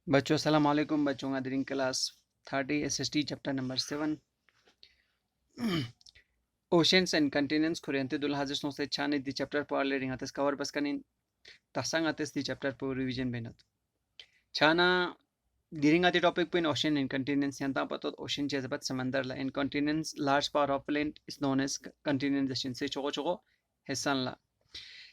बच्चों अस्सलाम वालेकुम। बच्चों का class 30 SST chapter number 7 oceans and continents Kuriente dul hazis no se chane di chapter par leading ates cover baskanin tasang ates di chapter por revision benat chana during ati topic pin ocean and continents yanta patot ocean chezabat samandar la and continents large part of land is known as continents se chogo chogo hesan la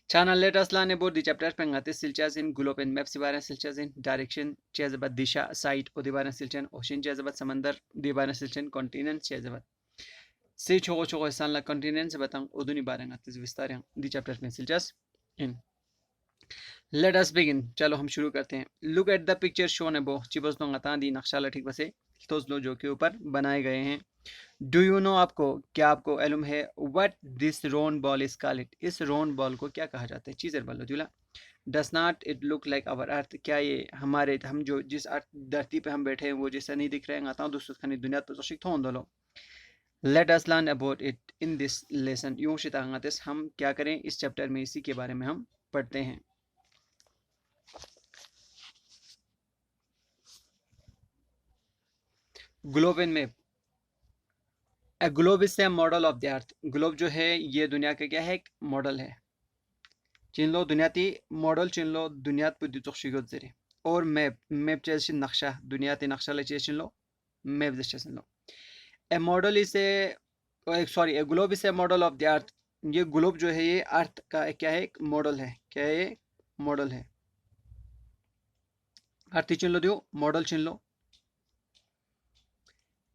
channel let us learn about the chapter pengate silchas in globe and maps ibara silchas in direction chezabat disha site odibara silchan ocean chezabat samandar dibara silchan continents chezabat से छोगो छोगो हिस्सा ला continents से बताऊं उधुनी बारे में आते विस्तार the chapter में silchas in let us begin चलो हम शुरू करते हैं look at the picture shown above चिबस नो ngata दी नक्शा ला ठीक बसे तोस लो जो के ऊपर बनाए गए हैं डू यू नो आपको क्या आपको मालूम है what this round ball is called it is round ball को क्या कहा जाता है चीज़ बल्लो जुला does not it look like our earth क्या ये हमारे हम जो जिस अर्थ धरती पे हम बैठे हैं वो जैसा नहीं दिख रहे हैं आता हूँ दोस्तों खानी दुनिया तो शिक्त हो दो let us learn about it in this lesson यूं शितांगतिस हम क्या करें इस चैप्टर में इसी के बारे में हम पढ़ते हैं globe and map A globe is a model of the earth globe जो है ये दुनिया का क्या है एक मॉडल है चिनलो दुनियाती मॉडल चिनलो दुनियात पुदी तोशिगत जरे और मैप जैसे नक्शा दुनियाती नक्शा ले चिनलो मैप जैसे चिनलो a model is a sorry a globe is a model of the earth ये ग्लोब जो है ये अर्थ का क्या है एक मॉडल है क्या है ये मॉडल है अर्थ चिन लो दियो मॉडल चिन लो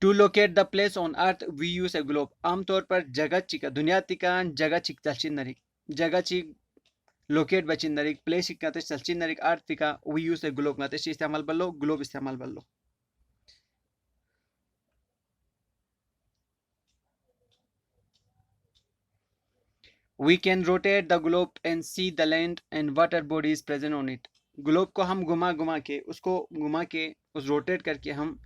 to locate the place on earth we use a globe आमतौर पर जगह चिका दुनिया तिकान जगह चिक चलचिन नरिक जगह चिक लोकेट बचिन नरिक प्लेस चिक नाते चलचिन नरिक अर्थ तिका वी यूज ए ग्लोब नाते इस्तेमाल बल्लो ग्लोब इस्तेमाल बल्लो We can rotate the globe and see the land and water bodies present on it. Globe को हम घुमा घुमा के उसको घुमा के उस रोटेट करके हम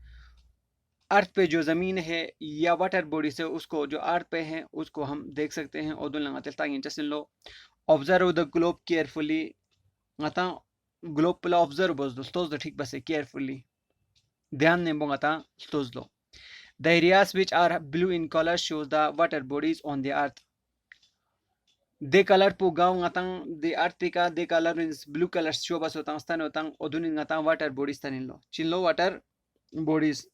अर्थ पे जो ज़मीन है या वाटर बॉडी से उसको जो अर्थ पे है उसको हम देख सकते हैं और दुनिया ताकि जैसे लो ऑब्जर्व द ग्लोब केयरफुली आता ग्लोब पे ऑब्जर्व बस दोस्तों तो ठीक बस केयरफुली ध्यान ने बोंगता दोस्तों लो the areas which are blue in color shows the water bodies on the earth de color pu gaw ngatang de art pika de color means blue color show bas hotang stan hotang odun ngatang water bodies tanilo chinlo water bodies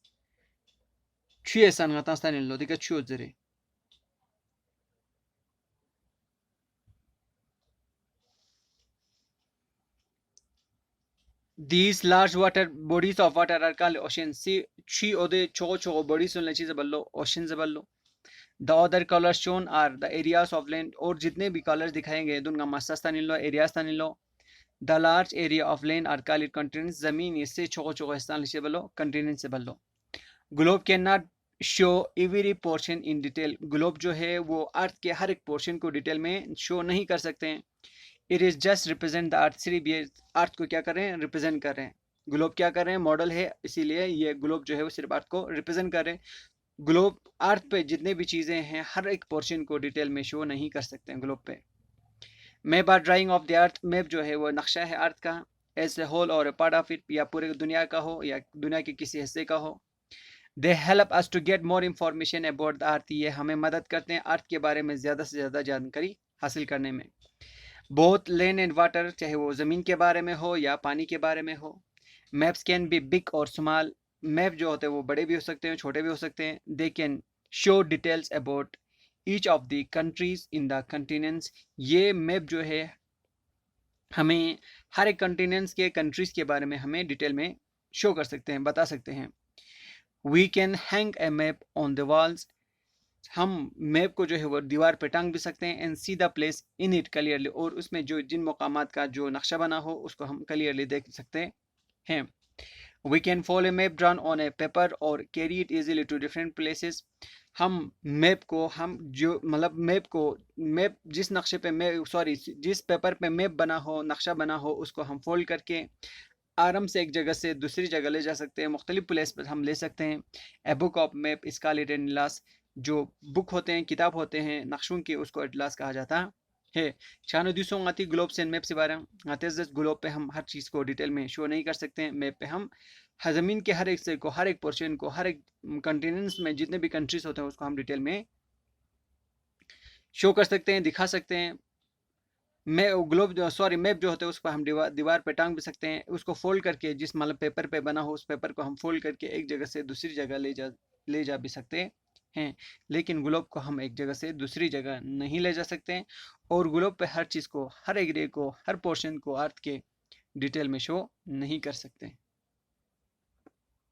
chue san ngatang stanilo dika chue zere these large water bodies of water are called oceans see chi ode chogo chogo bodies on chize ballo oceans ballo the other colors shown are the areas of land और जितने भी colours दिखाए गए दुनका मस्ता नीलो areas नीलो the large area of land are called continents जमीन इससे छोको छोको स्थान से बलो कंटिनेंट से बलो globe can not show every portion in detail globe जो है वो अर्थ के हर एक पोर्शन को डिटेल में शो नहीं कर सकते हैं it is just represent the earth सिर्फ ये अर्थ को क्या कर रहे हैं रिप्रेजेंट कर रहे हैं ग्लोब क्या कर रहे हैं मॉडल है इसीलिए ये ग्लोब जो है वो सिर्फ अर्थ को रिप्रेजेंट कर रहे हैं ग्लोब अर्थ पे जितने भी चीज़ें हैं हर एक पोर्शन को डिटेल में शो नहीं कर सकते हैं ग्लोब पे map are drawing of the earth map जो है वो नक्शा है अर्थ का एज ए होल और पार्ट ऑफ इट या पूरे दुनिया का हो या दुनिया के किसी हिस्से का हो they help us to get more information about the earth ये हमें मदद करते हैं अर्थ के बारे में ज़्यादा से ज़्यादा जानकारी हासिल करने में बोथ लैंड एंड वाटर चाहे वो ज़मीन के बारे में हो या पानी के बारे में हो मैप्स कैन बी बिग और स्मॉल मैप जो होते हैं वो बड़े भी हो सकते हैं छोटे भी हो सकते हैं they can show details about each of the countries in the continents ये मैप जो है हमें हर एक कंटिनेंट्स के कंट्रीज के बारे में हमें डिटेल में शो कर सकते हैं बता सकते हैं we can hang a map on the walls हम मैप को जो है वो दीवार पे टांग भी सकते हैं and see the place in it clearly और उसमें जो जिन मकामात का जो नक्शा बना हो उसको हम क्लियरली देख सकते हैं we can follow a map drawn on a paper और carry it easily to different places हम मैप को हम जो मतलब मैप जिस नक्शे पे मैप सॉरी जिस पेपर पे मैप बना हो नक्शा बना हो उसको हम फोल्ड करके आराम से एक जगह से दूसरी जगह ले जा सकते हैं मुख्तलिफ प्लेस पर हम ले सकते हैं ए बुक ऑफ मैप इसका लिटन लास जो बुक होते हैं किताब होते हैं नक्शों के उसको एटलास कहा जाता है शानो दूसरों आती ग्लोब से मैप से बारे आते हैं ग्लोब पे हम हर चीज़ को डिटेल में शो नहीं कर सकते हैं। मैप पे हम ज़मीन के हर एक से को, हर एक पोर्शन को, हर एक कंटिनेंट्स में जितने भी कंट्रीज होते हैं उसको हम डिटेल में शो कर सकते हैं, दिखा सकते हैं। मैप जो होता है उसको हम दीवार पे टांग भी सकते हैं। उसको फोल्ड करके जिस मतलब पेपर पे बना हो उस पेपर को हम फोल्ड करके एक जगह से दूसरी जगह ले जा भी सकते हैं। लेकिन ग्लोब को हम एक जगह से दूसरी जगह नहीं ले जा सकते हैं। और ग्लोब पे हर चीज़ को, हर एरिया को, हर पोर्शन को अर्थ के डिटेल में शो नहीं कर सकते।